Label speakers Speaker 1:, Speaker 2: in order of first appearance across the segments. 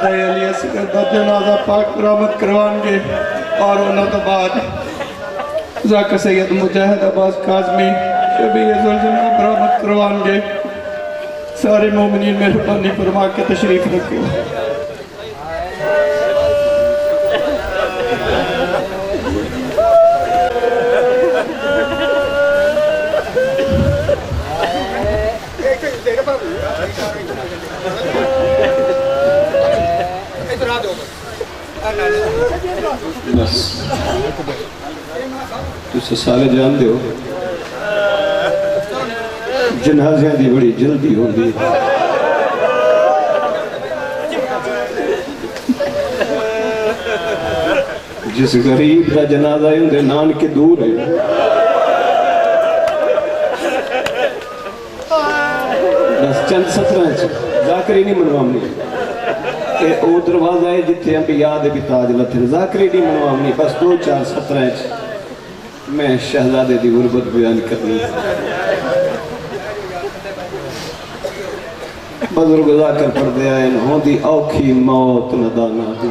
Speaker 1: علی اصغر دا جنازہ پاک برآمد کروان گے اور انہوں تو بعد ذاکر سید مجاہد عباس کاظمی شبیہ زلزلہ برآمد کروان گے. سارے مومنین مہربانی فرما کے تشریف رکھو.
Speaker 2: بس تُسے سارے جان دے ہو جنازیاں دی بڑی جلدی ہو دی. جس غریب دا جنازہ ہوں دے نان کے دور ہے بس چند سطرہ ذاکری نہیں منوامنی کہ او دروازہ ہے جتھے انبیاء دے بھی تاج لتھے ذاکری نہیں منوامنی بس 2-4 سطرہ میں شہزادے دی غربت بیان کرنی. بزرگ ذاکر پڑھ دے آئے ہوں دی اوکھی موت ندانا دی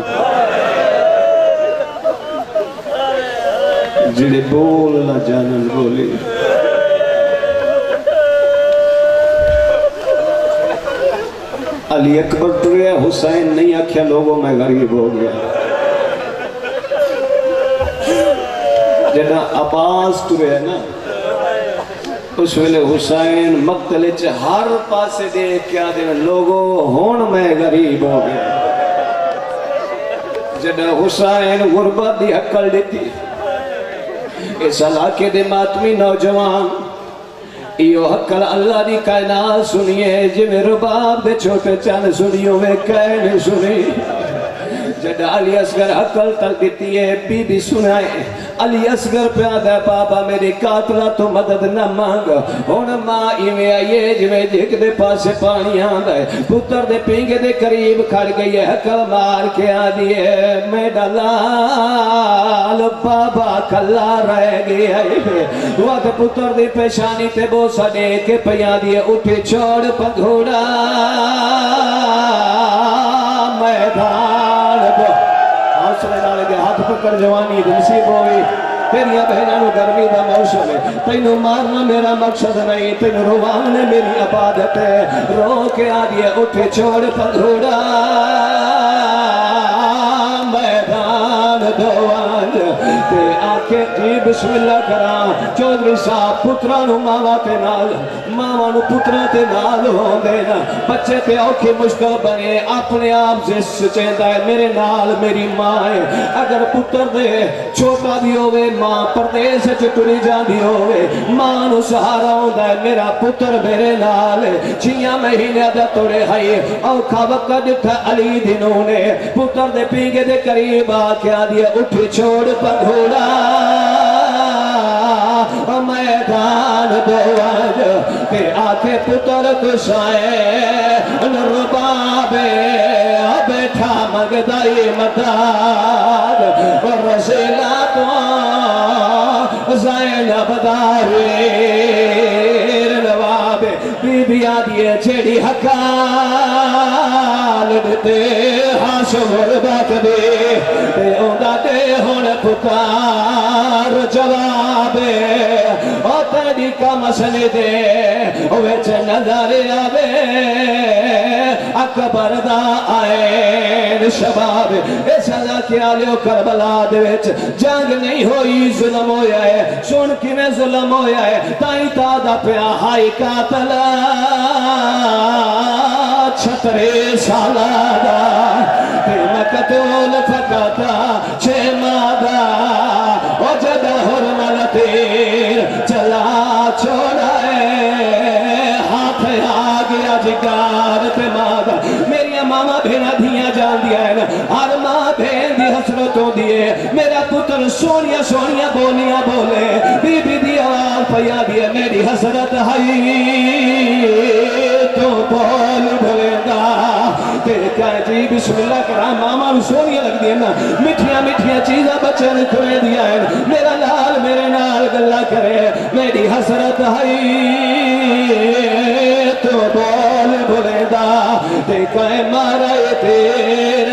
Speaker 2: جڑے بول نہ جانن بولی. علی اکبر ٹرے حسین نہیں آکھیا لوگوں میں غریب ہو گیا. جڑا عباس ٹرے نا اس ویلے حسین مقتل چ ہر پاسے دیکھ کیا دن لوگوں ہون میں غریب ہو گیا. جڑا حسین غربت دی عقل دیتی اس علاقے دے ماتمی نوجوان ایو عقل اللہ دی کائنات سنیے جی میں رباب دے چھوٹے چند سنیوں میں کہنے سنی. جڑا علی اصغر عقل تک دیتی ہے بی بی سنائے علی اصغر پیادہ بابا میری قاتلہ تو مدد نہ مانگ ہون ماں ایویں آئیے جویں جھک دے پاسے پانی آندہ ہے پتر دے پینگے دے قریب کھڑ گئی ہے عقل مار کے آدھی ہے میں ڈالال بابا کھلا رہ گئی ہے وقت پتر دے پیشانی تے بوسا دے کے پیا دیئے اٹھے چھوڑ پگھوڑا میدان دو حوصلے نالے دے ہاتھ پکڑ جوانی نصیب ہوئی. تیریاں بہنانو گرمی دا موسم ہے تینو مارنا میرا مقصد نہیں تینو روانے میری عبادت ہے. رو کے آدھیے اٹھے چھوڑ پگھوڑا میدان دوانج تے آکے جی بسم اللہ کرام. چودھری صاحب پترانو ماما تے نال مامانو پتران تے نال ہوں دینا بچے تے اوکھے مشکل بنے اپنے آپ سے سچیندہ ہے میرے نال میری ماں ہے. اگر پتر دے چھوٹا بھی ہوئے ماں پردیس چٹری جان دی ہوئے ماں نو سہارا ہوندہ ہے میرا پتر میرے نال ہے. 6 مہینے دا توڑے ہائی اوکھا وقت ڈٹھا علی دنوں نے پتر دے پینگے دے قریب آکیا دیا اٹھ چھوڑ پگھوڑا میدان دوانج تے آکے پتر کشائے ربابے بیٹھا مگدائی مدار رسیلہ تو زینب داویر نواب بی بی آدھیے چھڑی حقال دیتے حاشم غربت دے تے اوندہ تے ہون پکار جوابے او تیری کا مسئلے دے ویچ نظر آوے اکبر دا آئین شباب اس اللہ کے آلیو کربلا دے ویچ جنگ نہیں ہوئی ظلم ہویا ہے سن کی میں ظلم ہویا ہے تائیں تادہ پیا ہائی قاتلہ چھترے سالادہ تے مقتول فقطہ چھے مادہ او جدہ حرمل تیر چلا چھوڑا ہے ہاتھ آگیا جگار تے مادہ میری ماما بھینا دھیاں جان دیا ہے نا ہر ماں بھین دی حسرتوں دیئے میرا پتر سونیا سونیا بولیاں بولے بی بی دی آوال پیا دیئے میری حسرت ہائی تو بول بھولے گا تے کہا جی بسم اللہ کرام ماما سونیا لگ دیئے نا مٹھیاں مٹھیاں چیزاں بچن کھوئے دیا ہے میرا لال میرے نال گلہ کرے میری حسرت ہائی تو بول بھولے دا تے کہے مارا تیرے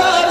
Speaker 2: 4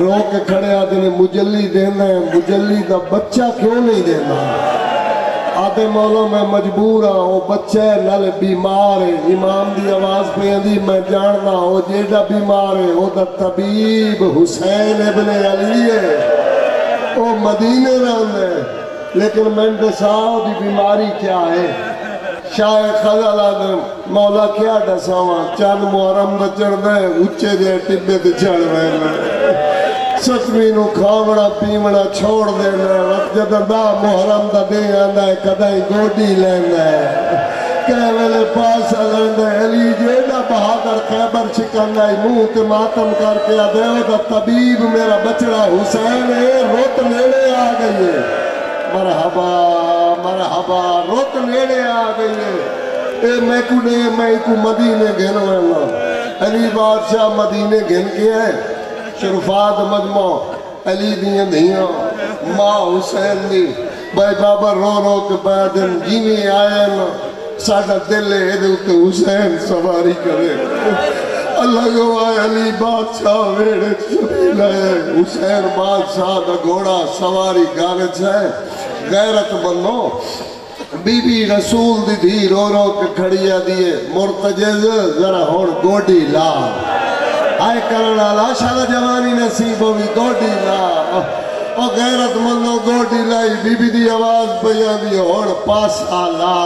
Speaker 3: رو کے کھڑے آدھے نے مجلی دینا ہے، مجلی دا بچہ کیوں نہیں دینا؟ آدھے مولا میں مجبور ہاں، وہ بچہ ہے نال بیمار ہے، امام دی آواز پہ اندھی میں جاننا وہ جیڑا بیمار ہے وہ دا طبیب حسین ابن علی ہے، وہ مدینے رہن ہے، لیکن میں نے صاحب دی بیماری کیا ہے؟ شاہ خزل آدم مولا کیا ڈساواں چند محرم دا چڑھ دے اچھے جے ٹبے تے چڑھ رہے ستویں نو کھاونا پیونا چھوڑ دینا وقت جدن دا محرم دا دے آندا ہے کدائی گوڈی لینا ہے کہہ ویلے پاس آلندا ہے علی جیڑا بہادر خیبر چکندہ ہے منہ تے ماتم کر کے آدھے ہو دا طبیب میرا بچڑا حسین ہے روت نیڑے آ گئی ہے مرحبا مرحبا روت نیڑے آ گئی ہے اے میں کو مدینے گھن ہوئے علی بادشاہ مدینے گھن کے ہے شرفات مجمع علی دیاں دھیاں ماں حسین دی بھائی بابا رو رو کے بعدن جیویں آئے نا ساڑھا دل ہے ادھے حسین سواری کرے اللہ گواہ علی بادشاہ ویڑے چلی لائے حسین بادشاہ دا گھوڑا سواری گارج ہے غیرت بنو بی بی رسول دی دھی رو رو کے کھڑیا دیئے مرتجز ذرا ہون گوڑی لا آئے کرنا لا شاہ جوانی نصیب ہوئی گوڑی لا او غیرت منو گوڑی لائی بی بی دی آواز پہیا دی ہون پاسا لا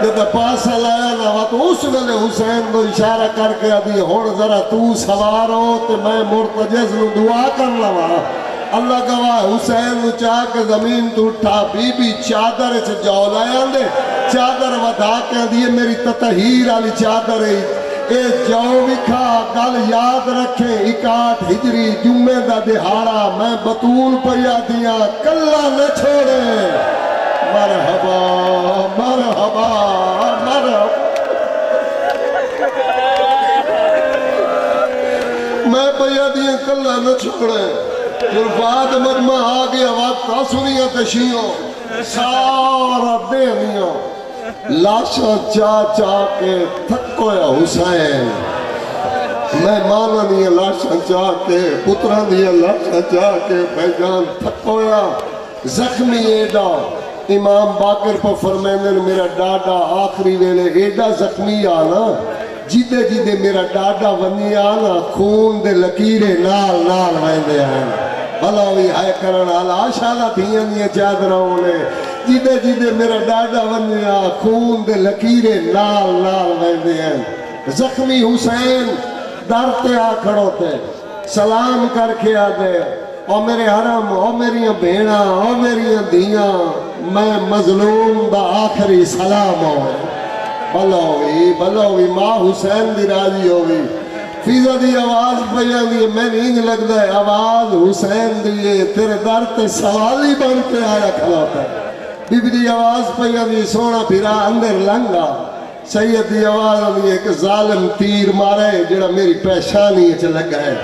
Speaker 3: جب پاسا لایا نا وقت اس ویلے حسین کو اشارہ کر کے دی ہون ذرا تو سوار ہو تے میں مرتجز نو دعا کر لوا اللہ گواہ حسین نو چاہ کے زمین تو اٹھا بی بی چادر سے جولایا دے چادر ودا کے دیئے میری تطہیر علی چادر ہے اے جاؤ وکھا گل یاد رکھیں 61 ہجری جمعہ دا دہاڑا میں بطول پیا دیا کلہ نہ چھوڑے مرحبا مرحبا مرحبا میں پیا دیا کلہ نہ چھوڑے شرفات مجمع آگے وقت سنیا تشیعوں سارا دیمیوں لاشا چاہ کے تھکویا حسین میں مانا نہیں لاشا چاہ کے پتران دیا لاشا چاہ کے بھائی تھکویا زخمی ایڈا امام باقر پر فرمیندن میرا ڈاڈا آخری ویلے ایڈا زخمی آنا جیدے جیدے میرا ڈاڈا ونی آنا خون دے لکیرے نال نال ویندے ہیں بھلاوی ہائے کرن آلا آشالا دھیاں دیا چادروں نے جیدے جیدے میرا ڈاڈا ونی آ خون دے لکیرے نال نال ویندے ہیں زخمی حسین درتے آ کھڑو تے سلام کر کے آ دے او میرے حرم او میری بھیڑا او میری دھیاں میں مظلوم دا آخری سلام ہوں بھلوی ماں حسین دی راضی ہوئی فیضہ دی آواز بیان دی میں نہیں لگتا ہے آواز حسین دی تیرے در تے سوالی بن کے آیا کھلاتا ہے بی بی دی آواز بیان دی سونا پھرا اندر لنگا سید دی آواز دی ایک ظالم تیر مارے جڑا میری پیشانی اچھ لگا ہے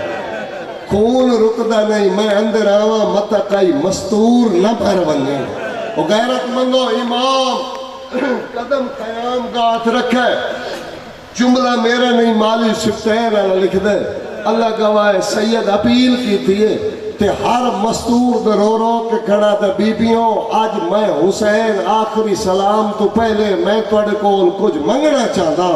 Speaker 3: خون رکدا نہیں میں اندر آواں متا کئی مستور نہ پھر بننے وہ غیرت مندو امام قدم قیام گات رکھے جملہ میرے نہیں مالی سفتین اللہ لکھ دے اللہ گواہ سید اپیل کی تھی تے ہر مستور دے رو رو کے کھڑا دے بیبیوں آج میں حسین آخری سلام تو پہلے میں توڑے کول کچھ منگنا چاہتا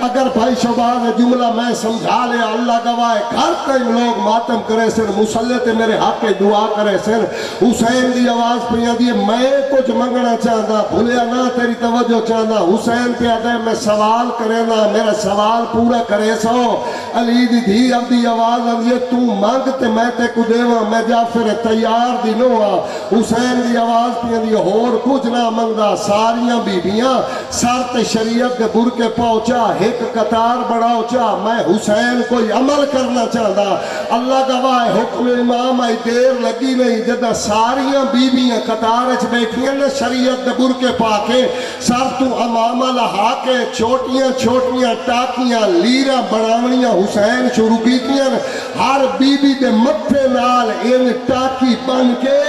Speaker 3: اگر بھائی شبان جملہ میں سمجھا لے اللہ گواہ گھر کئی لوگ ماتم کرے سن مسلح تے میرے حق کے دعا کرے سن حسین دی آواز پہ دی میں کچھ منگنا چاہتا بھولیا نہ تیری توجہ چاہتا حسین پہ آدھے میں سوال کرے نا میرا سوال پورا کرے سو علی دی دھی اب دی آواز آدھی تو مانگ تے میں تے کو دیواں میں جعفر تیار دی نوہ حسین دی آواز پہ دی ہور کچھ نہ منگدا ساریاں بیبیاں سارت شریعت دے برکے پہنچا ایک قطار بڑھاؤ چاہ میں حسین کوئی عمل کرنا چاہتا اللہ گواہ حکم امام آئی دیر لگی نہیں جدہ ساریاں بیبیاں قطار اچھ بیٹھیاں نے شریعت دے برکے پاکے سار تو امامہ لہا کے چھوٹیاں چھوٹیاں ٹاکیاں لیرہ بڑھاونیاں حسین شروع کیتیاں ہر بیبی دے متھے نال ان ٹاکی بن کے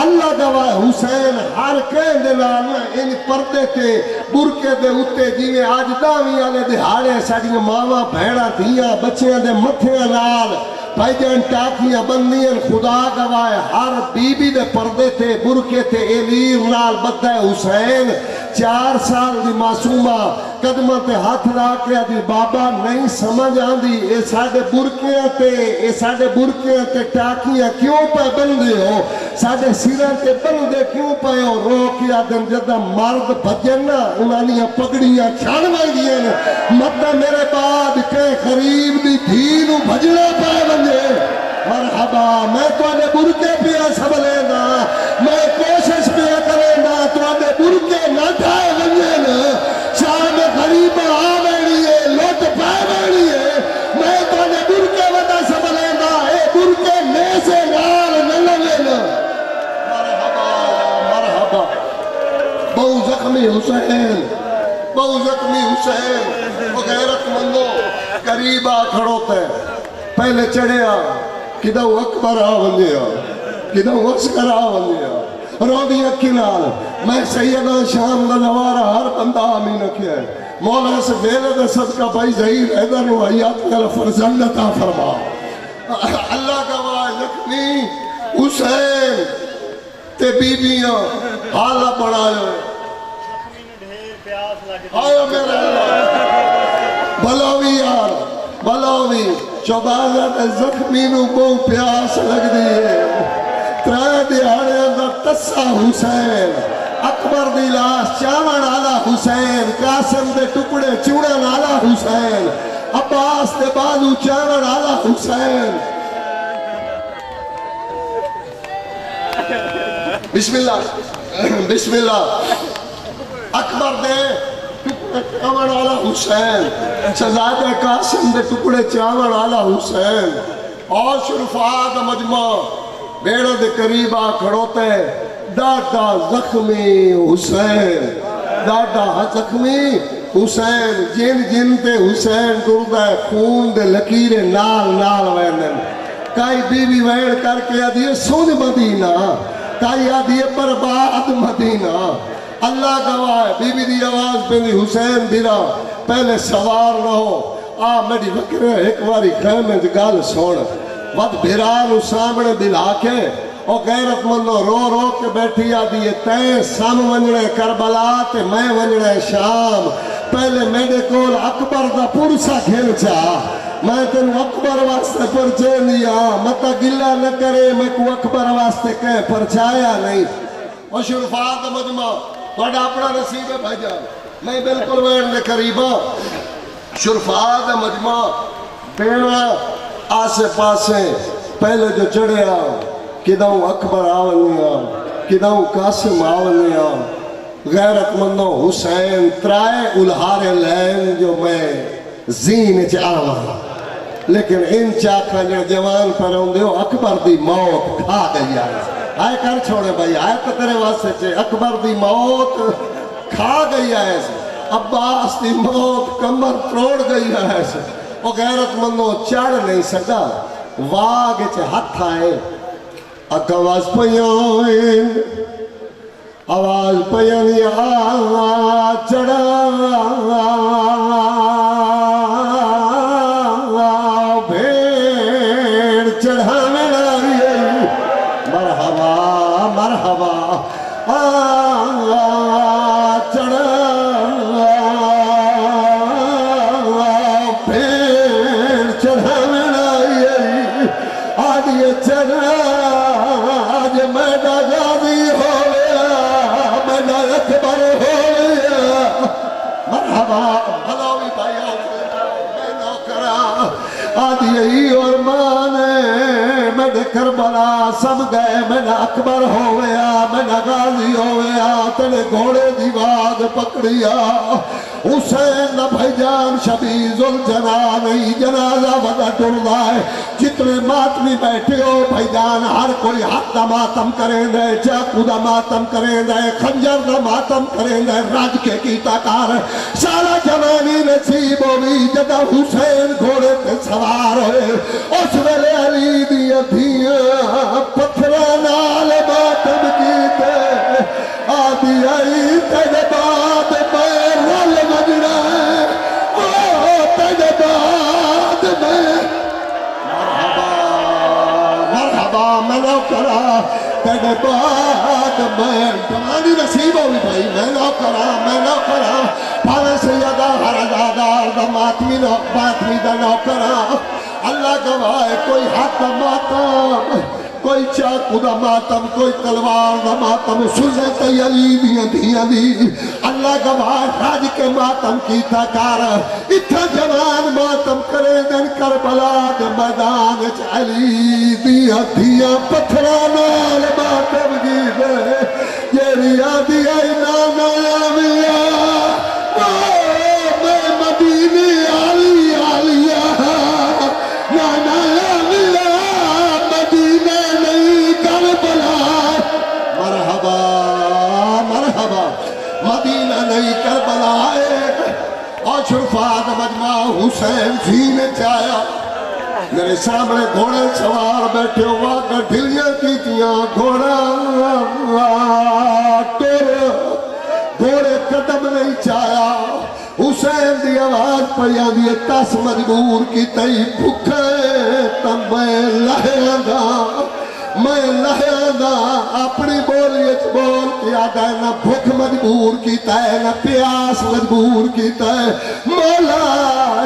Speaker 3: اللہ گواہ حسین ہر کہن دے نال ان پردے تے برکے دے اتے جیویں آج داویں والے دہاڑے ساڈیاں ماواں بھیڑاں دھیاں بچیاں دے متھیاں نال بھائی جان ٹاکیاں بندیاں خدا گواہ ہر بی بی دے پردے تھے برکے تھے ایلیر نال بدہ حسین 4 سال دی معصومہ قدمہ تے ہاتھ راکیا دی بابا نہیں سمجھ آندی اے ساڑے برکیاں تے ٹاکیاں کیوں پہ بندے ہو ساڑے سیران تے بندے کیوں پہ ہو رو کیا دن جدہ مرد بھجنا انہاں پگڑیاں چھان میں گیا مدہ میرے بعد کہ قریب دی دھینو بھجنا پہ بندے مرحبا میں تو آنے برکے پیا سب لینا میں کوشش پیا کرینا تو آنے برکے نہ ٹھائے بندے نا شام غریب آوینی ہے لوٹ پائے ہے میں تو آنے برکے ودا سب لینا اے برکے میں سے نال نہ لینا مرحبا مرحبا بہو زخمی حسین وہ غیرت مندو قریبا کھڑوتے پہلے چڑھیا کدھو اکبر آونیا کدھو عسکر آونیا رودی اکینال میں سیدہ شام دا نوارا ہر بندہ آمین کیا ہے مولا سے ویلے دے صدقہ بھائی ظہیر حیدر و حیات کا فرزند عطا فرما اللہ گواہ زخمی حسین تے بیبیاں حالہ پڑھائے آیا میرے اللہ بلاوی یار بلاوی چوبازت زخمی نو بو پیاس لگ دیئے ترائے دیہاڑے اندر تسا حسین اکبر دی لاش چاون آلا حسین قاسم دے ٹکڑے چوڑن آلا حسین عباس دے بازو چاون آلا حسین بسم اللہ اکبر دے چاون آلا حسین شہزادہ قاسم دے ٹکڑے چاون آلا حسین اور شرفات مجمع بیڑا دے قریبا کھڑوتے ڈاڈا زخمی حسین جن تے حسین کردہ خون دے لکیرے نال ویندن کائی بیوی ویڑ کر کے آدھیے سون مدینہ کائی آدھیے برباد مدینہ اللہ گواہ بی بی دی آواز پہ دی حسین دیرا پہلے سوار رہو میری وکرے ایک واری خیمے دی گال سوڑ ود بھیرانو سامنے دلا کے او غیرت مندو رو کے بیٹھی آدھی تے سام ونجڑے کربلا تے میں ونجڑے شام پہلے میرے کول اکبر دا پرسا کھیلچا میں تینو اکبر واسطے پرچے لیا متا گلہ نہ کرے میں کو اکبر واسطے کہے پرچایا نہیں اور شرفات مجمع بڑا اپنا نصیب ہے بھائی جان میں بالکل ویڑنے قریبا شرفات مجمع بیڑا آسے پاسے پہلے جو چڑھیا کدھوں اکبر آونیا کدھوں قاسم آونیا غیرت مندوں حسین ترائے الہارے لین جو میں زین چاہاں لیکن ان چاکھا جوان پر ہوں دیو اکبر دی موت کھا گئی آئے کر چھوڑے بھائی آئے تو تیرے واسطے چھے اکبر دی موت کھا گئی آئے سے عباس دی موت کمر توڑ گئی آئے سے وہ غیرت مندوں چڑھ نہیں سکا واگ چھے ہاتھ آئے اکواز پیوئیں آواز پیوئیں چڑھا بھیڑ چڑھا مرحبا چڑھا پھر چڑھا آدھی چڑھا آج میڈا غازی ہو گیا میڈا اکبر ہو گیا مرحبا بھلاوی بھائی میں نوکرا آدھی اور مانے میں کربلا سم گئے میں اکبر ہو گیا میں غازی ہو گیا تیرے گھوڑے دی واگ پکڑیا حسین نہ بھائی جان شبیز الجنانی جنازہ ودا ٹردہ ہے جتنے ماتمی بیٹھے ہو بھائی جان ہر کوئی حق دا ماتم کریں دے چاکو دا ماتم کریں دے خنجر دا ماتم کریں دے راج کے کیتا کار سارا جوانی نصیب ہوئی جدہ حسین گھوڑے تے سوار ہوئے اس ویلے علی دیا دھیاں پتھرہ نال ماتم کیتے آدھی آئی تیرے بعد میں رل مجرہ ہے تیرے بعد میں مرحبا تیرے بعد میں جوانی نصیب ہوئی بھائی میں نہ کرا پاوے سیدہ ہرزادہ دا ماتمی دا نہ کرا اللہ گواہ کوئی ہاتھ دا ماتم کوئی چاقو دا ماتم کوئی تلوار دا ماتم سنت علی دیاں دھیاں دی اللہ گواہ راج کے ماتم کی تکار اتھا جوان ماتم کرے دن کربلا دے میدان علی دیاں دھیاں پتھرانال ماتم کی دے جیری آدھی آئی نانا آمیا میں مدینے آلی آلیا نانا آمیا مدینے نہیں کربلا مرحبا مرحبا مدینہ نہیں کربلا اور شرفات مجمع حسین جی نے چاہیا میرے سامنے گھوڑے سوار بیٹھے ہوا کر ڈھلیاں کی تیاں گھوڑا گھوڑے قدم نہیں چاہیا حسین دی آواز پڑیا دی تس مجبور کی تئی بھکھے تم میں لہیاں دا اپنی بولیت بول کیا دے نہ بھوک مجبور کیتا ہے نہ پیاس مجبور کیتا ہے مولا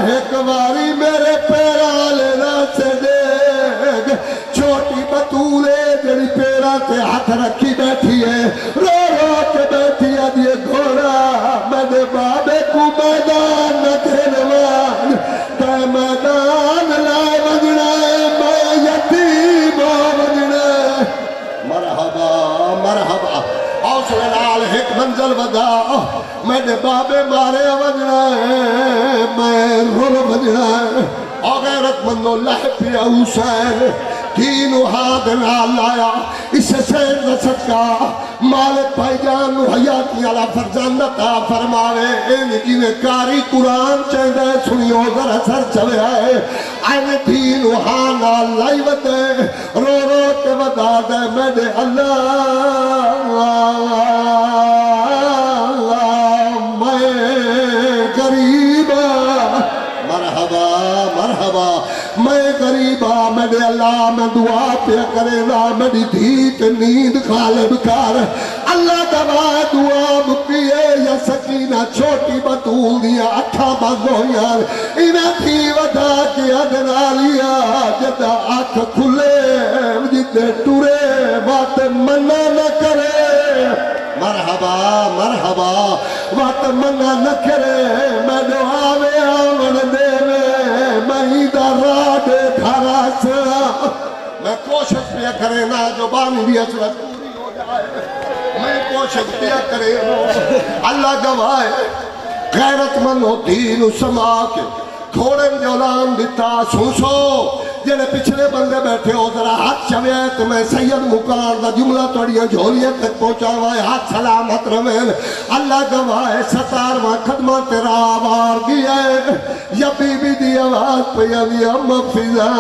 Speaker 3: ایک باری میرے پیرا لینا سے دیکھ چھوٹی بطولے جڑی پیرا تے ہاتھ رکھی بیٹھی ہے رو رو کے بیٹھی ہے دیے گھوڑا میں دے بابے کو میدان نہ کھلوان تے میدان لائے وگنا ہے میں یتیم وگنا مرحبا مرحبا حوصلے نال ایک منزل ودا میں دے بابے مارے وجنا ہے میں رول وجنا ہے اور غیرت مندو لہ پیا حسین تینو ہاتھ نال لایا اس سین رسد کا مالک بھائی جان نو حیاتی علا فرزندتا فرماوے انہی نے کاری قرآن چاہدے سنیو ذرا سر چلے آئے آئین تینو ہاتھ نال لائی ودے رو رو کے ودا دے میں دے اللہ میں غریبا مرحبا مرحبا میں غریبا میں دے اللہ میں دعا پہ کرے نا میری دھیت نیند غالب کر اللہ دعا دعا مکیے یا سکینہ چھوٹی بطول دیا اٹھا بندو یار انہیں تھی ودا کیا دنالیا جدہ آنکھ کھلے جدے ٹورے بات منع نہ کرے مرحبا مرحبا بات منع نہ کرے میں دعا میں آمن دے میں ہی دراد دھارا سا میں کوشش پیا کرے نا جو بانی بھی اصلت پوری ہو جائے میں کوشش پیا کرے اللہ گواہ غیرت من ہو دین و سما کے گھوڑے جولان دیتا سوسو جنہیں پچھلے بندے بیٹھے ہو ذرا ہاتھ چوئے تو میں سید مکار دا جملہ توڑیاں جھولیے تک پہنچا ہوا ہے ہاتھ سلامت روین اللہ گواہ ستار ماں خدمہ تیرا آبار دیا ہے یا بی بی دی آواز پیا دیا مفضا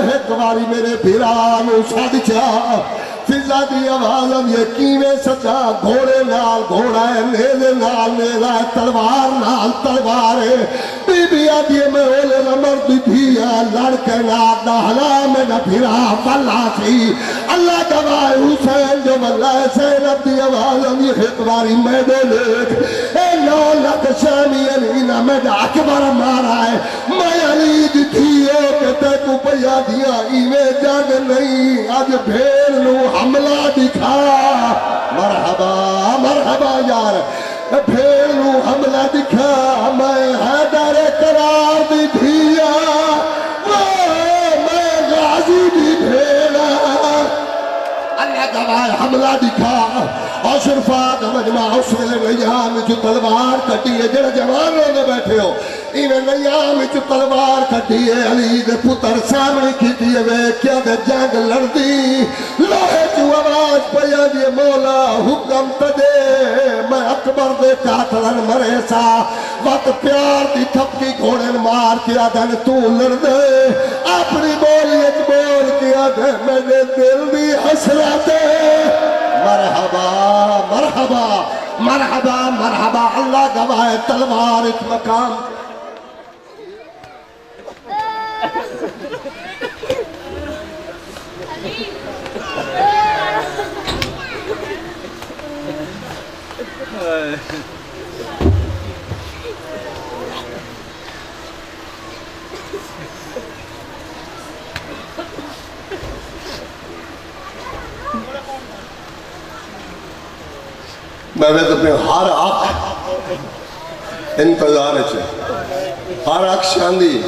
Speaker 3: ایک باری میرے بھیرانو ساد چاہ فضا دی آواز اب یقین سچا گھوڑے نال گھوڑا ہے نیلے نال نیلا ہے تلوار نال تلوار ہے بی بی آدھی میں اولے نمرد دیا لڑکے نال دہلا میں نہ پھرا فلا سی اللہ گواہ حسین جو ملہ سینب دی آواز اب یہ خطواری میں دے لیک اے نو لک شامی علینا میں دا اکبر مارا ہے میں علی دی دھیو کہ تے کو پیا دیا ایوے جاگ نہیں آج بھیڑ نو حملہ دکھا مرحبا مرحبا یار بھیڑ نو حملہ دکھا میں حیدر قرار دی دھیا میں غازی دی بھیڑا اللہ گواہ حملہ دکھا اور شرفات مجمع حسن نیام جو تلوار کٹی ہے جڑا جوان لوگ بیٹھے ہو انہیں نیام جو تلوار کٹی ہے علی دے پتر سامنے کیتی ہے وے کیا دے جنگ لڑدی لوہے جو آواز پیا دی مولا حکم تدے میں اکبر دے قاتلن مرے سا وقت پیار دی تھپکی گھوڑن مار کیا دن تو لڑ دے اپنی بولیت بول کیا دے میرے دل دی حسرت مرحبا مرحبا مرحبا مرحبا اللہ گواہ تلوار اس مقام
Speaker 4: علی
Speaker 3: میں اپنے ہر اکھ انتظار ہر اکھ شاندی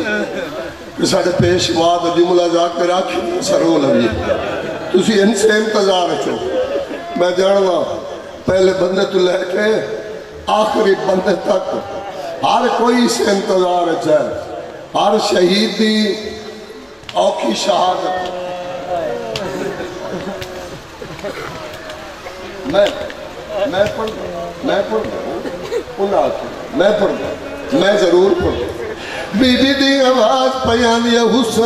Speaker 3: کہ ساڑھے پیشوا دا جملہ جا کے راکھی سرو لگی تسی ان سے انتظار میں جاننا پہلے بندے تو لے کے آخری بندے تک ہر کوئی سے انتظار ہر شہید دی اوکھی شہادت میں ضرور پڑھ بی بی دی آواز پیانی حسین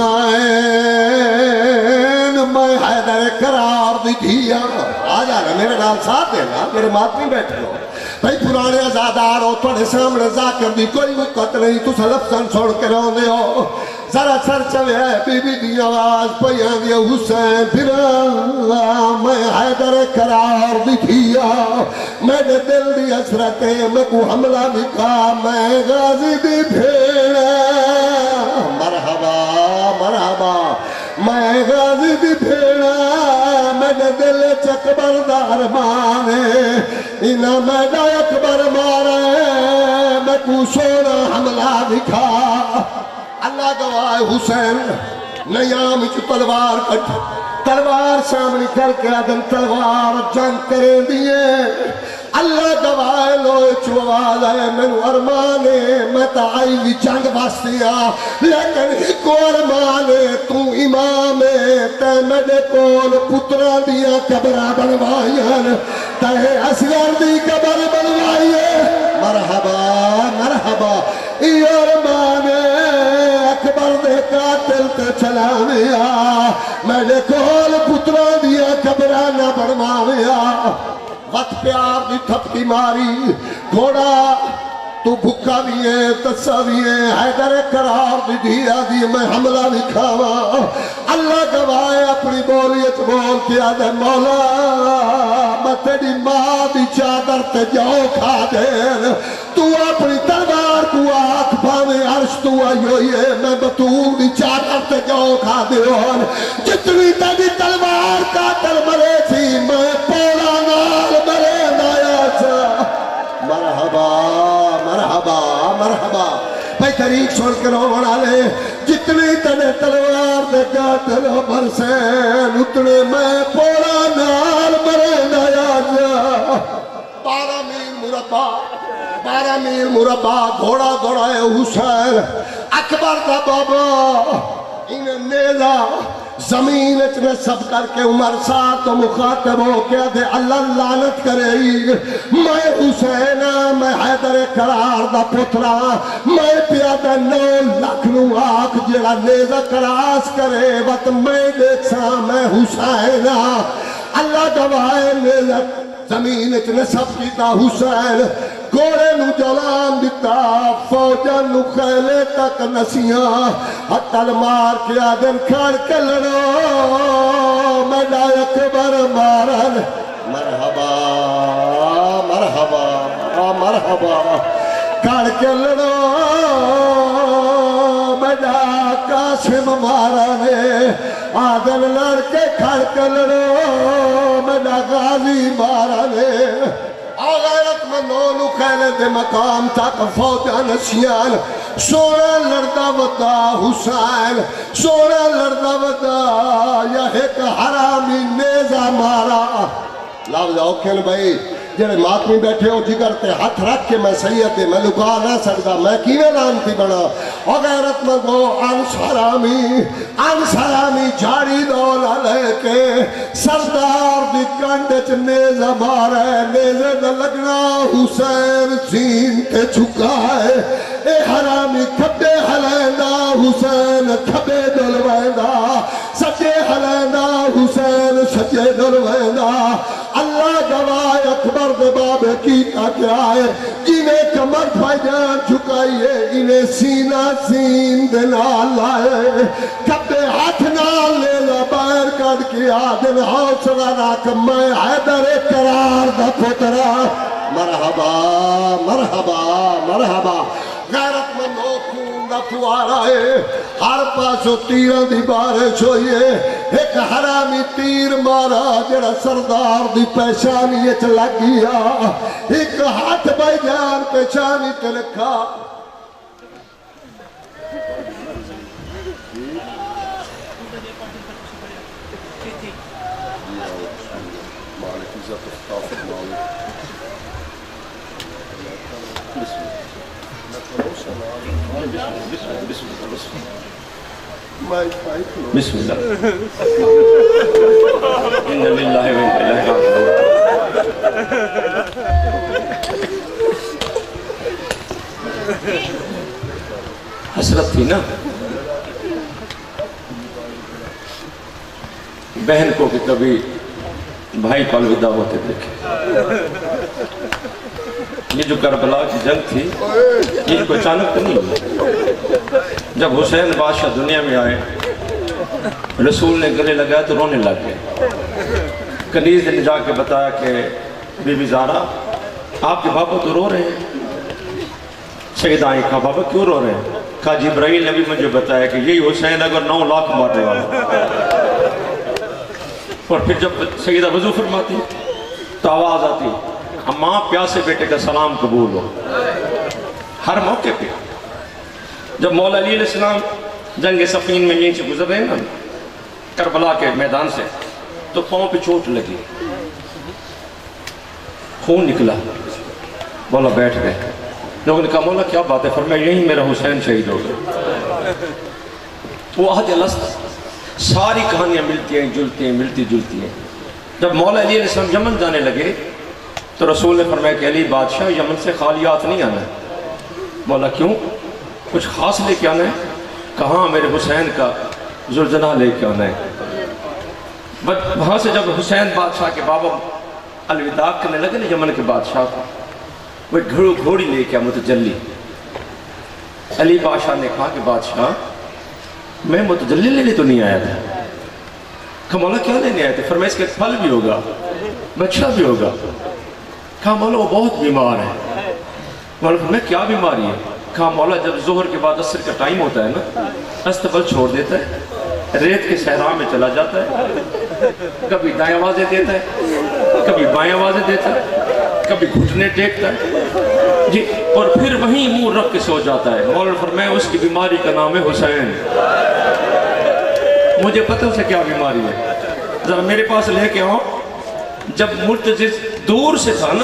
Speaker 3: میں حیدر قرار دی دھیا آ جانا میرے نال ساتھ دینا میرے ماتمی بیٹھ لو بھائی پرانے ازادار ہو تھوڑے سامنے ذاکر دی کوئی وقت نہیں تو سلفزن چھوڑ کے رونے ہو ذرا سر چلے بی بی دی آواز پیانی حسین پھر میں حیدر قرار دی دھیا میں نے دل دی حسرتے میں کو حملہ نکا میں غازی دی بھیڑ مرحبا مرحبا میں غازی دی بھیڑ میں نے دل چکبر دار مانے انہا میں دا اکبر مارے میں کو سونا حملہ نکا اللہ گواہ حسین نیام چو تلوار کٹ تلوار سامنے کر کے آدم تلوار جنگ کریں دیئے اللہ گواہ لوئے چو آواز ہے میں نو ارمانے میں تا آئی بھی جنگ باستیا لیکن ہکو ارمانے تو امامے تے میڈے کول پترہ دیا کبرہ بنوائیاں تے اسگر دی کبر بنوائیے مرحبا مرحبا ای ارمانے اکبر دے قاتل تے چلانیا میں نے کول پترہ دیا کبرانہ بڑھمانیا وقت پیار دی تھپکی ماری گھوڑا تو بھکا دیئے تسا دیئے حیدر قرار دی دیا دی میں حملہ بھی کھاوا اللہ گوائے اپنی بولیت بول کیا دے مولا میں تیری ماں دی چادر تے جاؤ کھا دین تو اپنی تلوار کو آنکھ پانے عرش تو آئیے میں بطول دی چادر تے جاؤ کھا دین جتنی تیری تلوار قاتل مرے تھی میں پولا نال مرے دایا تھا مرحبا مرحبا مرحبا بھائی طریق چھوڑ کے رو بڑھا لے جتنی تنے تلوار دے قاتل برسین اتنے میں پولا نال مرے دایا جا 12 میل مربع گھوڑا دوڑائے حسین اکبر دا بابا انہیں نیزہ زمین اچنے سب کر کے عمر ساتھ تو مخاطب ہو کیا دے اللہ لعنت کرے میں حسین میں حیدر قرار دا پترا میں پیادہ 9 لاکھ نو آنکھ جڑا نیزہ کراس کرے وقت میں دیکھا میں حسین اللہ گواہ نیزہ زمین اچنے سب کیتا حسین گوڑے نو جلان دیتا فوجہ نو خیلے تک نسیاں حتل مار کیا دن کھڑ کے لڑو میڈا اکبر مارن مرحبا مرحبا مرحبا کھڑ کے لڑو میڈا قاسم مارنے آدن لڑ کے کھڑ کے لڑو میڈا غازی مارنے آغیرت میں نونو خیلے دے مقام تک فوجہ نسیان سونا لڑدا ودا حسین سونا لڑدا ودا یا ایک حرامی نیزہ مارا لاؤ جاؤ کھل بھائی جڑے ماتمی بیٹھے ہو جگر تے ہاتھ رکھ کے میں سید دے میں لکا نہ سکتا میں کیویں لانتی بنا او غیرت مندو انسرامی جھاڑی دولا لے کے سردار دی کنڈچ نیزہ مارے نیزے دا لگنا حسین سین تے چھکائے اے حرامی کھبے حلیندا حسین کھبے دلویندا سچے حلیندا حسین سچے دلویندا اللہ گواہ اکبر دے بابے کی کا کیا ہے انہیں کمر پھائیان چکائیے انہیں سینہ سین دینا لائے کبے ہاتھ نال لے لبائر کر کیا دن حوصلہ راک میں حیدر قرار دا پترا مرحبا مرحبا مرحبا غیرت مندو خون دا فوارا ہے ہر پاسو تیروں دی بارش ہوئی ہے ایک حرامی تیر مارا جڑا سردار دی پیشانی اچ لگ گیا ایک ہاتھ بھائی جان پیشانی تے لکھا
Speaker 5: بسم اللہ ان للہ و انا الیہ راجعون حسرت تھی نا بہن کو کہ کبھی بھائی کو الوداع ہوتے دیکھے یہ جو کربلا کی جنگ تھی یہ کوئی اچانک تو نہیں ہوئی جب حسین بادشاہ دنیا میں آئے رسول نے گلے لگایا تو رونے لگ گئے کنیز نے جا کے بتایا کہ بی بی زارا آپ کے بابا تو رو رہے ہیں سیدہ آئی کہا بابا کیوں رو رہے ہیں کہا جبرائیل نے بھی مجھے بتایا کہ یہی حسین اگر 9 لاکھ مارنے والا اور پھر جب سیدہ وضو فرماتی تو آواز آتی اماں پیاسے بیٹے کا سلام قبول ہو ہر موقع پہ جب مولا علی علیہ السلام جنگ صفین میں یہیں سے گزر رہے ہیں نا کربلا کے میدان سے تو پاؤں پہ چوٹ لگی خون نکلا مولا بیٹھ گئے لوگوں نے کہا مولا کیا بات ہے فرمایا یہیں میرا حسین شہید ہو گیا وہ عہد الست ساری کہانیاں ملتی ہیں جلتی ہیں ملتی جلتی ہیں جب مولا علی علیہ السلام یمن جانے لگے تو رسول نے فرمایا کہ علی بادشاہ یمن سے خالیات نہیں آنا ہے مولا کیوں کچھ خاص لے کے آنا ہے کہاں میرے حسین کا زلزلہ لے کے آنا ہے وہاں سے جب حسین بادشاہ کے بابا الوداع کرنے لگے نا یمن کے بادشاہ کو وہ گھوڑی لے کے متجلی علی بادشاہ نے کہا کہ بادشاہ میں متجلی لینے تو نہیں آیا تھا کہا مولا کیا لینے آئے تھے فرمایا اس کے پھل بھی ہوگا بچہ بھی ہوگا کہا مولا وہ بہت بیمار ہے مولا فرمایا کیا بیماری ہے کہا مولا جب ظہر کے بعد عصر کا ٹائم ہوتا ہے نا استقبل چھوڑ دیتا ہے ریت کے صحرا میں چلا جاتا ہے کبھی دائیں آوازیں دیتا ہے کبھی بائیں آوازیں دیتا ہے کبھی گھٹنے ٹیکتا ہے جی اور پھر وہیں منہ رکھ کے سو جاتا ہے مولا فرمایا اس کی بیماری کا نام ہے حسین مجھے پتہ اسے کیا بیماری ہے ذرا میرے پاس لے کے آؤ جب مرتضی دور سے تھا نا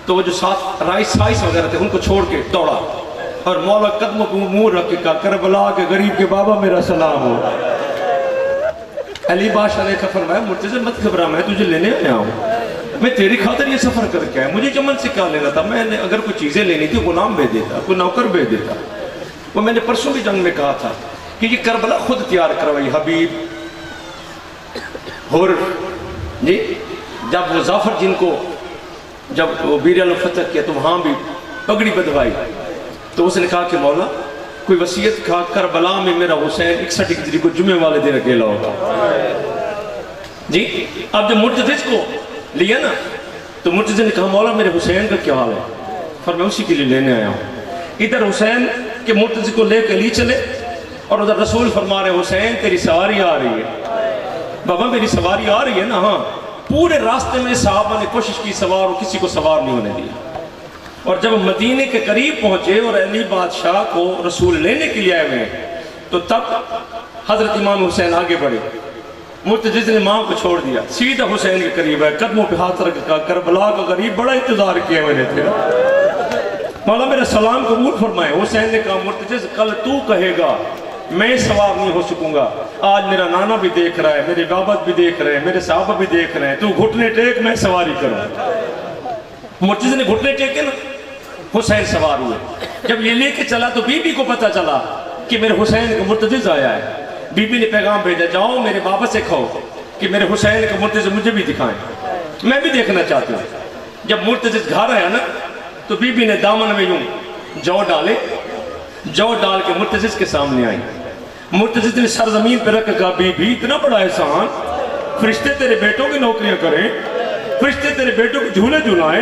Speaker 5: تو وہ جو ساتھ سائس وغیرہ تھے ان کو چھوڑ کے دوڑا اور مولا قدموں کو منہ رکھ کے کہا کربلا کے غریب کے بابا میرا سلام ہو علی بادشاہ نے کہا فرمایا مرتضی مت گھبرا میں تجھے لینے آیا ہوں میں تیری خاطر یہ سفر کر کے آیا مجھے یمن سے کیا لینا تھا میں نے اگر کوئی چیزیں لینی تھی غلام بھیج دیتا کوئی نوکر بھیج دیتا وہ میں نے پرسوں بھی جنگ میں کہا تھا کہ یہ کربلا خود تیار کروائی حبیب حر جی جب وہ ظافر جن کو جب وہ بیر الفتح کیا تو وہاں بھی پگڑی بدوائی تو اس نے کہا کہ مولا کوئی وصیت کہا کربلا میں میرا حسین 61 ہجری کو جمعے والے دن اکیلا ہوگا جی اب جب مرتضی کو لیا نا تو مرتضی نے کہا مولا میرے حسین کا کیا حال ہے فرمایا اسی کے لیے لینے آیا ہوں ادھر حسین کے مرتضی کو لے کے لی چلے اور ادھر رسول فرما رہے حسین تیری سواری آ رہی ہے بابا میری سواری آ رہی ہے نا ہاں پورے راستے میں صحابہ نے کوشش کی سوار اور کسی کو سوار نہیں ہونے دیا اور جب مدینے کے قریب پہنچے اور علی بادشاہ کو رسول لینے کے لیے آئے ہوئے تو تب حضرت امام حسین آگے بڑھے مرتضی نے ماں کو چھوڑ دیا سیدھا حسین کے قریب ہے قدموں پہ ہاتھ رکھ کر کربلا کا غریب بڑا انتظار کیا میں نے تھے مولا میرا سلام قبول فرمائے حسین نے کہا مرتضی کل تو کہے گا میں سوار نہیں ہو سکوں گا آج میرا نانا بھی دیکھ رہا ہے میرے بابا بھی دیکھ رہے ہیں میرے صحابہ بھی دیکھ رہے ہیں تو گھٹنے ٹیک میں سواری کروں مرتضی نے گھٹنے ٹیکے نا حسین سوار ہوئے جب یہ لے کے چلا تو بی بی کو پتا چلا کہ میرے حسین کا مرتضی آیا ہے بی بی نے پیغام بھیجا جاؤ میرے بابا سے کہو کہ میرے حسین کا مرتضی مجھے بھی دکھائیں میں بھی دیکھنا چاہتی ہوں جب مرتضی گھر آیا نا تو بی بی نے دامن میں یوں جو ڈالے جو ڈال کے مرتضی کے سامنے آئی مرتضی نے سر زمین پہ رکھ کہا بی بی اتنا بڑا احسان فرشتے تیرے بیٹوں کی نوکریاں کریں فرشتے تیرے بیٹوں کو جھولے جھلائیں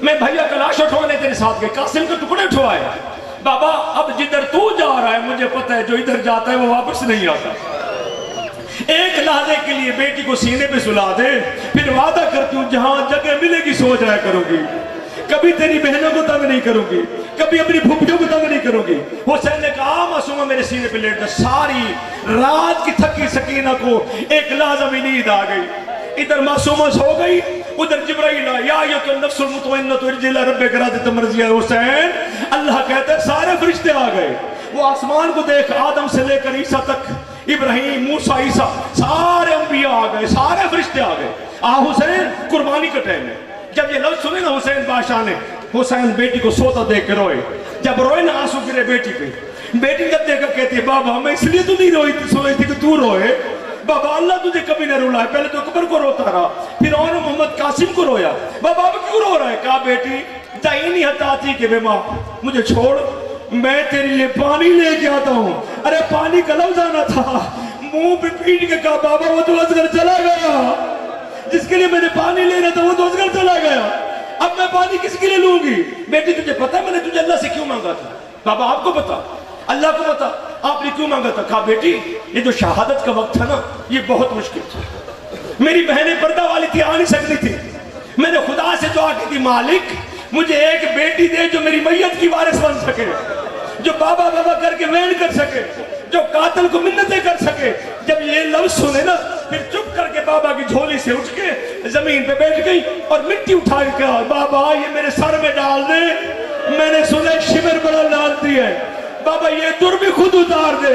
Speaker 5: میں بھیا کا لاش اٹھوانے تیرے ساتھ گئے، قاسم کے ٹکڑے اٹھوائے۔ بابا اب جدھر تو جا رہا ہے مجھے پتہ ہے جو ادھر جاتا ہے وہ واپس نہیں آتا۔ ایک لحظے کے لیے بیٹی کو سینے پہ سلا دے، پھر وعدہ کرتی ہوں جہاں جگہ ملے گی سو جایا کروں گی، کبھی تیری بہنوں کو تنگ نہیں کروں گی، کبھی اپنی پھوپھیوں کو تنگ نہیں کروں گی۔ حسین نے کہا معصومہ میرے سینے پہ لیٹ جا۔ ساری رات کی تھکی سکینہ کو ایک لحظہ میں نیند آ گئی۔ ادھر معصومہ سو گئی، ادھر جبرائیل آیا، یا ایھا النفس المطمئنہ ارجعی الی ربک راضیۃ مرضیہ۔ حسین اللہ کہتا ہے سارے فرشتے آ گئے، وہ آسمان کو دیکھ، آدم سے لے کر عیسیٰ تک، ابراہیم، موسیٰ، عیسیٰ، سارے انبیاء آ گئے، سارے فرشتے آ گئے۔ حسین قربانی کا ٹائم ہے۔ جب یہ لفظ سنے نا حسین بادشاہ نے، حسین بیٹی کو سوتا دیکھ کے روئے۔ جب روئے نا آنسو گرے بیٹی پہ، بیٹی جب دیکھ کر کہتی ہے بابا میں اس لیے تو نہیں روئی تھی، سوئی تھی کہ تو روئے۔ بابا اللہ تجھے کبھی نہ رلا ہے، پہلے تو اکبر کو روتا رہا، پھر اور محمد قاسم کو رویا۔ بابا اب کیوں رو رہا ہے؟ کہا بیٹی دعینی حتی کہ بے ماں، مجھے چھوڑ، میں تیرے لیے پانی لے کے آتا ہوں۔ ارے پانی کا لفظ آنا تھا، منہ پہ پیٹ کے کہا بابا وہ تو اصغر چلا گیا، جس کے لیے میں نے پانی لینا تھا وہ تو اصغر چلا گیا، اب میں پانی کس کے لیے لوں گی؟ بیٹی تجھے پتہ ہے میں نے تجھے اللہ سے کیوں مانگا تھا؟ بابا آپ کو پتا، اللہ کو پتا آپ نے کیوں مانگا تھا؟ کہا بیٹی یہ جو شہادت کا وقت تھا نا یہ بہت مشکل تھا، میری بہنیں پردہ والی تھی، آ نہیں سکتی تھی، میں نے خدا سے دعا کی تھی مالک مجھے ایک بیٹی دے جو میری میت کی وارث بن سکے، جو بابا بابا کر کے وین کر سکے، جو قاتل کو منتیں کر سکے۔ جب یہ لفظ سنے نا پھر چپ کر کے بابا کی جھولی سے اٹھ کے زمین پہ بیٹھ گئی اور مٹی اٹھا کے کہا بابا یہ میرے سر میں ڈال دے، میں نے سنا شمر بڑا ڈالتی ہے، بابا یہ در بھی خود اتار دے،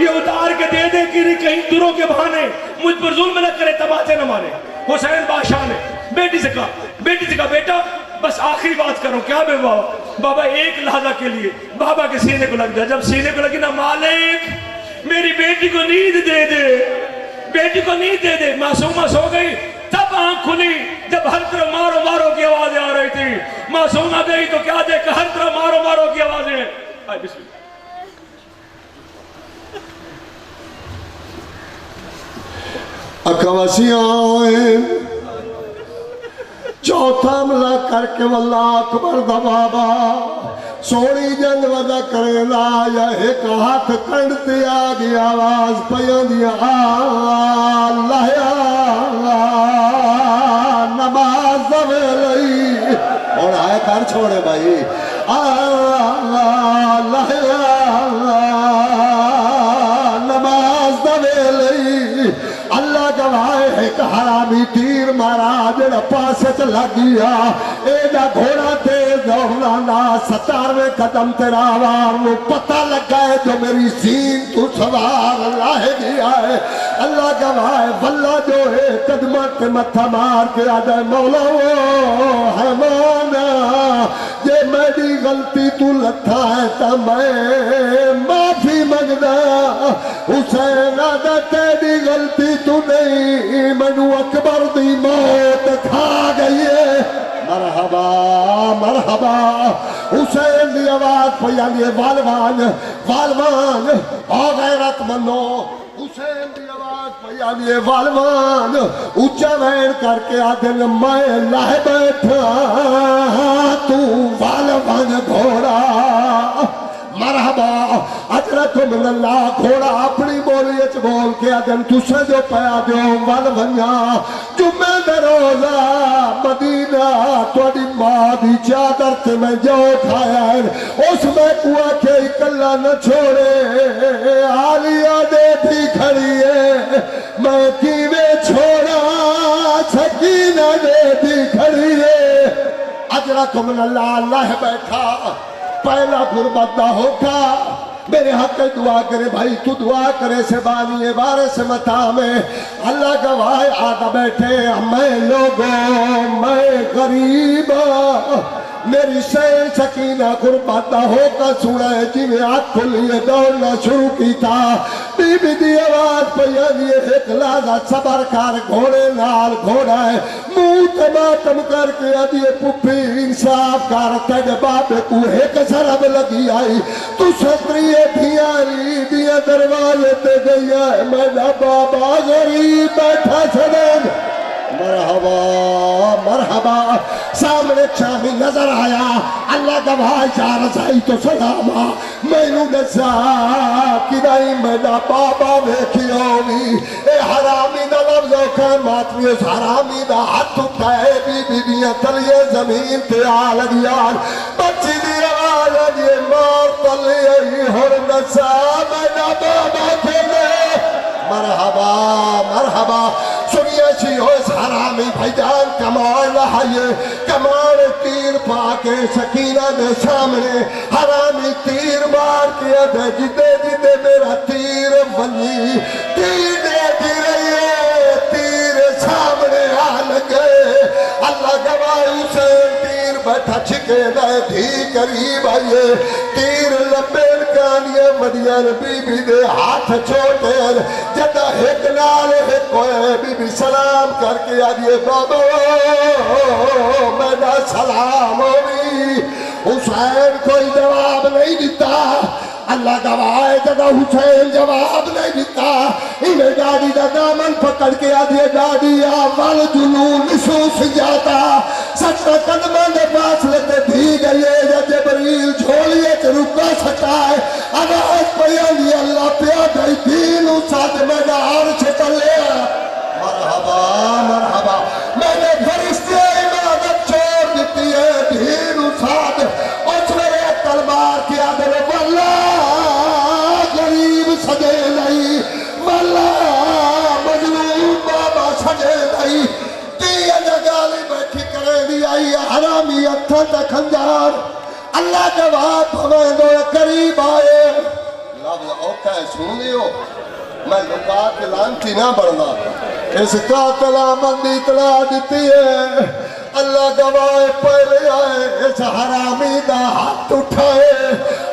Speaker 5: یہ اتار کے دے دے کہ کہیں دروں کے بہانے مجھ پر ظلم نہ کرے، تماچے نہ مارے۔ حسین بادشاہ نے بیٹی سے کہا بیٹا بس آخری بات کرو، کیا بے بابا ایک لحظہ کے لیے بابا کے سینے کو لگ جا۔ جب سینے کو لگی نا مالک میری بیٹی کو نیند دے دے، بیٹی کو نیند دے دے۔ معصومہ سو گئی، تب آنکھ کھلی جب ہر طرف مارو مارو کی آوازیں آ رہی تھی۔ معصومہ گئی تو کیا دیکھا؟ ہر طرف مارو مارو کی آوازیں۔ آئے بسم اللہ۔
Speaker 3: اکواسیاں چوتھا حملہ کر کے واللہ اکبر دا بابا سوڑی جنگ ودا کرے لا یا ایک ہاتھ کنڈ تے آ گیا آواز پیاں دیا اللہ یا نماز دے لئی اور آئے کر چھوڑے بھائی اللہ یا نماز دے لئی اللہ گواہ ایک حرامی تیر مارا جڑا پاسے لگ گیا ایڈا گھوڑا تیز دوڑنا 17ویں قدم تیرا آوار نو پتہ لگا ہے جو میری زین تو سوار اللہ گیا ہے۔ اللہ گواہ واللہ جو ہے قدمت متھا مار کے آجائے مولا ہے مولا جے میری غلطی تو لتھا ہے تا میں معافی مانگدا حسین آدھا تیری غلطی تو نہیں منو اکبر دی موت کھا گئی ہے۔ مرحبا مرحبا حسین دی آواز پیالی والوان والوان او غیرت منو حسین دی آواز پیالی والوان اچھا وین کر کے آدھن میں لہ بیٹھا تو والوان گھوڑا مرحبا اجرت من اللہ گھوڑا اپنی بولی اچ بول کے آدم تُسے جو پیا دیوں ول بھنیا جمعہ دے روزہ مدینہ توڑی ماں دی چادر تے میں جو کھایا ہے اس میں کوئی کہ اکلا نہ چھوڑے آلیہ دے تھی کھڑی ہے میں کیوے چھوڑا سکینہ دے تھی کھڑی ہے اجرت من اللہ اللہ بیٹھا پہلا غربت نہ ہوگا میرے حق دعا کرے بھائی تو دعا کرے سے بانی بارے سے متا میں اللہ گواہ آدھا بیٹھے میں لوگوں میں غریب میری شہر سکینہ غربت نہ ہوگا سوڑا ہے جی میں آنکھ کھلیے دوڑنا شروع کی تھا بی بی دی آواز پیانی ایک لازہ صبر کر گھوڑے نال گھوڑا ہے موت ماتم کر کے آدھیے پپی انصاف کر تیڑے بابے کو ایک سرب لگی آئی تو ستریے بھیاری دیا دروازے تے گئی ہے میرا بابا غریب بیٹھا سنن مرحبا مرحبا سامنے شامی نظر آیا اللہ گواہ جا رسائی تو سلاما مینو نسا کدائی مینا بابا ویکھی ہوگی اے حرامی دا لفظ اوکھا ماتوی اس حرامی دا ہاتھ اٹھائے بی بیاں تلیے زمین تے آلگیان بچی دی آواز یہ مار تلیے ہر نسا مینا بابا کھلے مرحبا مرحبا سنیے شیعو اس حرامی بھائی جان کمال لہائیے کمال تیر پاکے سکینہ دے سامنے حرامی تیر مار کیا دے جدے جدے میرا تیر بنی تیر دے دی رہیے تیر سامنے آن گئے اللہ گواہ حسین تیر بیٹھا چھکے دے دھی قریب آئیے تیر لبیل کانیے مدین بی بی دے ہاتھ چھوٹے جدہ ایک نال ایک کوئے بی بی سلام کر کے آئیے بابا میرا سلام ہوئی حسین کوئی جواب نہیں دیتا اللہ گواہ جدہ حسین جواب نہیں دیتا انہیں ڈاڈی دا دامن پکڑ کے آدھے ڈاڈی آوال جنون نسوس جاتا سچتا قدمہ نے پاس لیتے بھی گئے یا جبریل جھولیے کے رکا سکائے آواز پیالی اللہ پیا گئی دین ساتھ میں نار چھتا لیا مرحبا مرحبا میں نے فرشتے عبادت چھوڑ دیتی ہے دین ساتھ اس میرے تلوار کیا دے غریب سجے نہیں مولا مجنون بابا سجے نہیں تیہ جگالی بیٹھی کرے دی آئی حرامی اتھا تک خنجار اللہ جواب ہمیں دو قریب آئے لفظ اوکا ہے سن لیو میں لکا کے لانتی نہ بڑھنا اس قاتلہ مندی اطلاع دیتی ہے اللہ گواہ پہلے آئے اس حرامی دا ہاتھ اٹھائے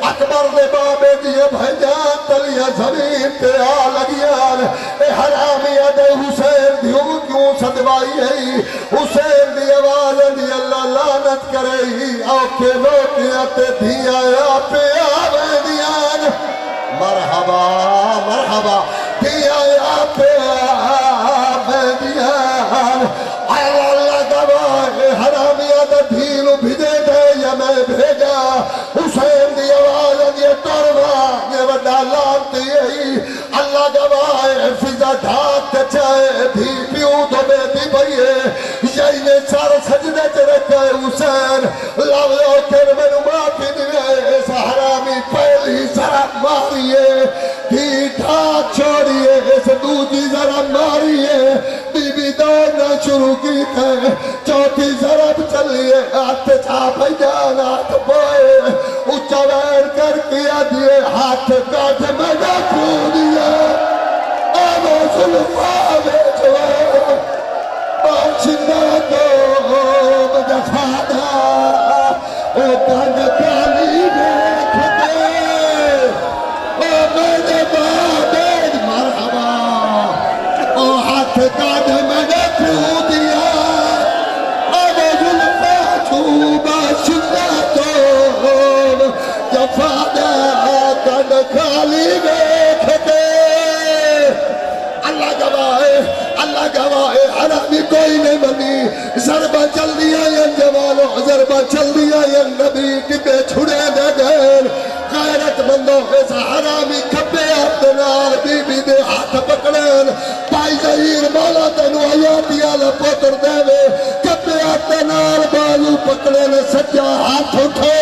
Speaker 3: اکبر دے بابے دیئے بھجان تلیہ زمین تے آلگیان اے حرامی دے حسین دیوں کیوں صدوائی ہے حسین دی آواز دی اللہ لعنت کرے آکے لوکیات دیا پہ آوے دیان مرحبا مرحبا دیا پہ آوے دیان اللہ گواہ حرامیہ دا دھیلو بھیجے دے یا میں بھیجا حسین دی آواز یہ تروا یہ وڈا لانتی ہے اللہ گواہ فضا ڈھاک چاہے بھی پیوں دو بیٹی بھئیے یہی نے سارا سجدے چرے کہے حسین لاؤ کر میں معافی دیئے اس حرامی پہلی ذرا ماریے دی ڈھاک چھوڑیے اس دوجی ذرا ماریے بی بی دوڑنا شروع کی ہے چوتھی ضرب چلیے ہاتھ چھاپ جان ہاتھ پائے اچھا ویر کر کیا دیئے ہاتھ کاٹ میں نہ کھودیا آمو ظلمہ بیچوے بانچنہ کو مجفادہ او گھن کالی بیٹھ دے او میرے بابے مرحبا او ہاتھ کاٹ میں نہ کھودیا خالی بیٹھتے اللہ گواہ حرامی کوئی نہیں بنی ضربہ چل دیا یا جوالو ضربہ چل دیا یا نبی ٹپے چھڑے دے گئے غیرت مندوں اس حرامی کھپے اپنے نال بی بی دے ہاتھ پکڑیں پائی ظہیر مولا تنو حیاتی آلہ پتر دے وے کھپے اپنے نال بازو پکڑیں سچا ہاتھ اٹھے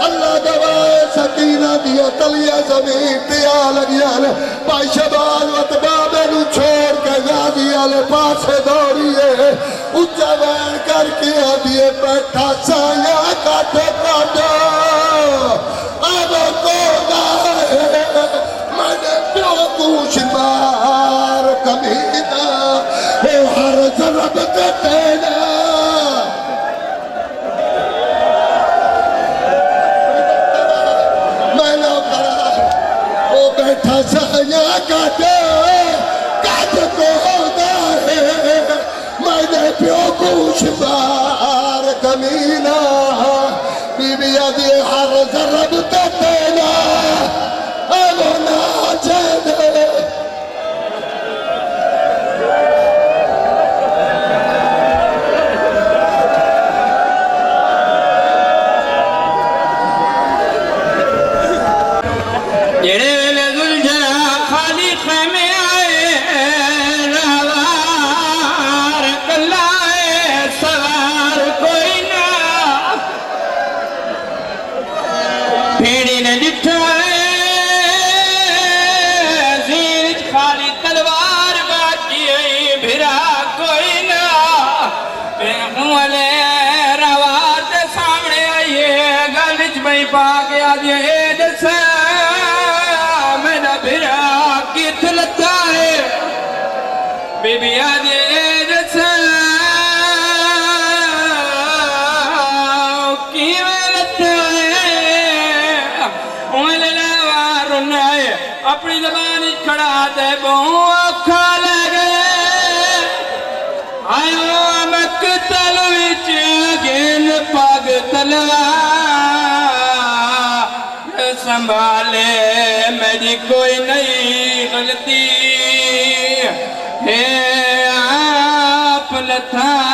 Speaker 3: اللہ گواہ سکینہ دیا تلیہ زمین دیا لگیان پائی شبال وطبابے نو چھوڑ کے غازی آلے پاسے دوڑیے اچھا وین کر کیا دیئے بیٹھا سایا کاٹے کاٹا اب کونا ہے میں نے پیو کوش مار کمینا اے ہر ضرب کٹینا بیٹھا سایا کاٹے کاٹ کو ہوتا ہے میں نے پیو کوش بار کمینہ بی بی آدھی ہر ضرب تینا اگو ناچے دے
Speaker 4: جڑے ویلے زلجھا خالی خیمے آئے روار کلائے سوار کوئی نہ بھیڑی نے ڈٹھا زیر خالی تلوار باقی بھرا کوئی نہ پیغمبرے روار دے سامنے آئیے گلچ بھئی پاک آدھے دسا میرا بھرا کت لتا ہے بی بی آدھے دسا کیویں لتا ہے وار نائے اپنی زبان کھڑا دے بہوں اکھا لگے آئیو مقتل وچ گین پاگ تلوار سنبھالے میری کوئی نہیں غلطی ہے آپ لتھا